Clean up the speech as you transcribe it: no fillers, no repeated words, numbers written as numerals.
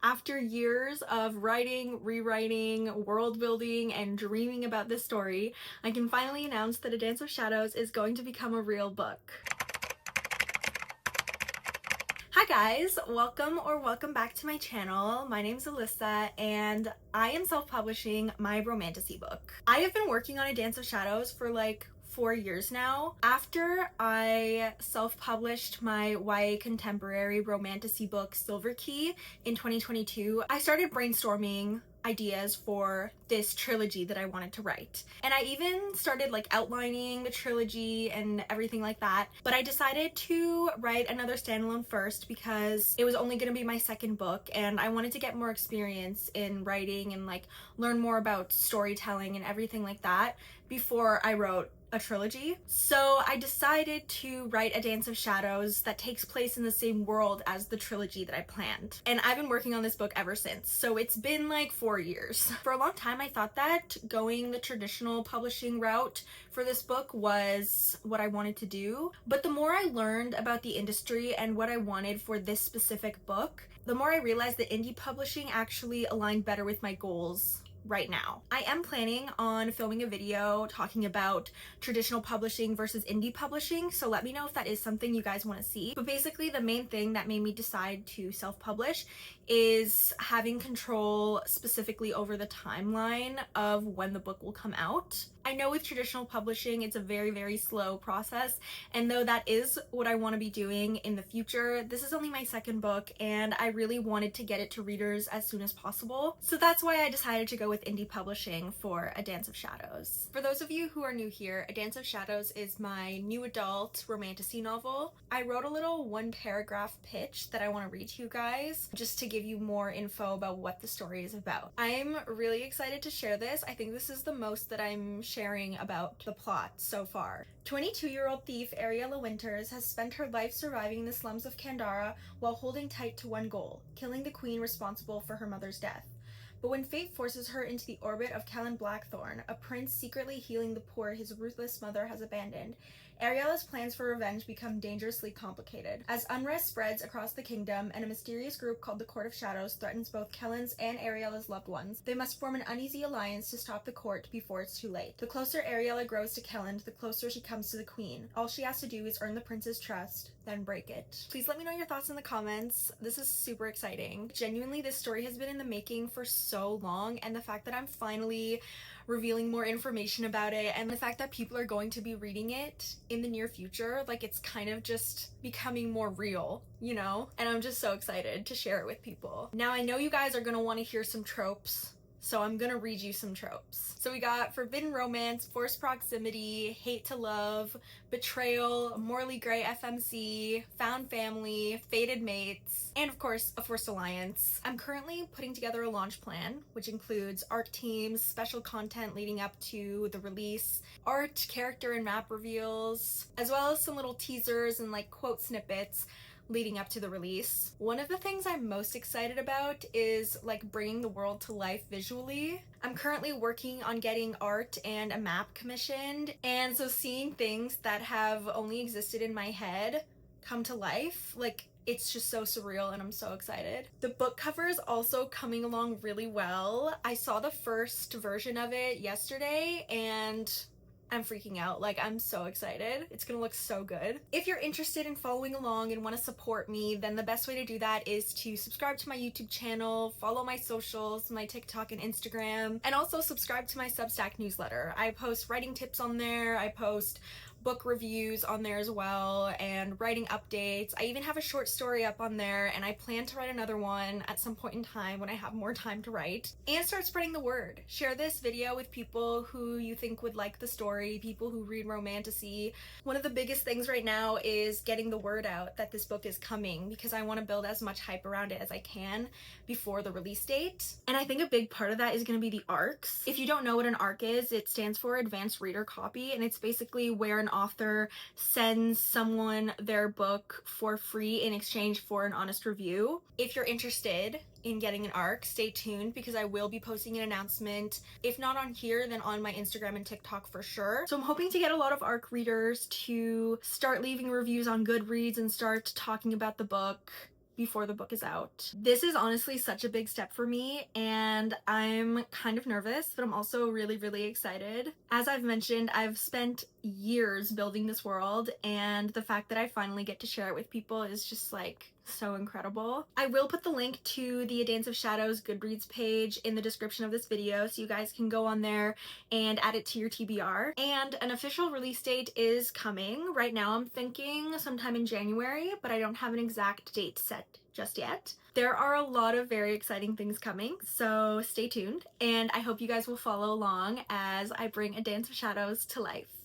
After years of writing, rewriting, world building, and dreaming about this story, I can finally announce that A Dance of Shadows is going to become a real book. Hi guys, welcome back to my channel. My name's Alyssa and I am self-publishing my romantasy book. I have been working on A Dance of Shadows for like 4 years now. After I self-published my YA contemporary romantasy book Silver Key in 2022, I started brainstorming ideas for this trilogy that I wanted to write. And I even started like outlining the trilogy and everything like that. But I decided to write another standalone first because it was only gonna be my second book and I wanted to get more experience in writing and like learn more about storytelling and everything like that before I wrote a trilogy. So I decided to write A Dance of Shadows that takes place in the same world as the trilogy that I planned. And I've been working on this book ever since. So it's been like 4 years. For a long time I thought that going the traditional publishing route for this book was what I wanted to do. But the more I learned about the industry and what I wanted for this specific book, the more I realized that indie publishing actually aligned better with my goals right now. I am planning on filming a video talking about traditional publishing versus indie publishing, so let me know if that is something you guys want to see. But basically the main thing that made me decide to self-publish is having control specifically over the timeline of when the book will come out. I know with traditional publishing it's a very slow process, and though that is what I want to be doing in the future, this is only my second book and I really wanted to get it to readers as soon as possible. So that's why I decided to go with indie publishing for A Dance of Shadows. For those of you who are new here, A Dance of Shadows is my new adult romantasy novel. I wrote a little 1-paragraph pitch that I want to read to you guys just to give you more info about what the story is about. I'm really excited to share this. I think this is the most that I'm sharing about the plot so far. 22-year-old thief Ariella Winters has spent her life surviving the slums of Kandara while holding tight to one goal: killing the queen responsible for her mother's death. But when fate forces her into the orbit of Callan Blackthorn, a prince secretly healing the poor his ruthless mother has abandoned, Ariella's plans for revenge become dangerously complicated. As unrest spreads across the kingdom and a mysterious group called the Court of Shadows threatens both Kellan's and Ariella's loved ones, they must form an uneasy alliance to stop the court before it's too late. The closer Ariella grows to Kellan, the closer she comes to the queen. All she has to do is earn the prince's trust, then break it. Please let me know your thoughts in the comments. This is super exciting. Genuinely, this story has been in the making for so long, and the fact that I'm finally revealing more information about it and the fact that people are going to be reading it in the near future, like it's kind of just becoming more real, you know? And I'm just so excited to share it with people. Now I know you guys are gonna want to hear some tropes, so I'm gonna read you some tropes. So we got forbidden romance, forced proximity, hate to love, betrayal, morally gray FMC, found family, fated mates, and of course a forced alliance. I'm currently putting together a launch plan, which includes art teams, special content leading up to the release, art, character, and map reveals, as well as some little teasers and like quote snippets leading up to the release. One of the things I'm most excited about is like bringing the world to life visually. I'm currently working on getting art and a map commissioned, and so seeing things that have only existed in my head come to life, like it's just so surreal and I'm so excited. The book cover is also coming along really well. I saw the first version of it yesterday and I'm freaking out. Like, I'm so excited. It's gonna look so good. If you're interested in following along and want to support me, then the best way to do that is to subscribe to my YouTube channel, follow my socials, my TikTok and Instagram, and also subscribe to my Substack newsletter. I post writing tips on there, I post book reviews on there as well, and writing updates. I even have a short story up on there, and I plan to write another one at some point in time when I have more time to write. And start spreading the word. Share this video with people who you think would like the story, people who read romantasy. One of the biggest things right now is getting the word out that this book is coming, because I want to build as much hype around it as I can before the release date. And I think a big part of that is going to be the arcs. If you don't know what an arc is, it stands for Advanced Reader Copy, and it's basically where an author sends someone their book for free in exchange for an honest review. If you're interested in getting an arc, stay tuned because I will be posting an announcement, if not on here, then on my Instagram and TikTok for sure. So I'm hoping to get a lot of arc readers to start leaving reviews on Goodreads and start talking about the book before the book is out. This is honestly such a big step for me, and I'm kind of nervous, but I'm also really, really excited. As I've mentioned, I've spent years building this world, and the fact that I finally get to share it with people is just like so incredible. I will put the link to the A Dance of Shadows Goodreads page in the description of this video so you guys can go on there and add it to your TBR. And an official release date is coming. Right now I'm thinking sometime in January, but I don't have an exact date set just yet. There are a lot of very exciting things coming, so stay tuned, and I hope you guys will follow along as I bring A Dance of Shadows to life.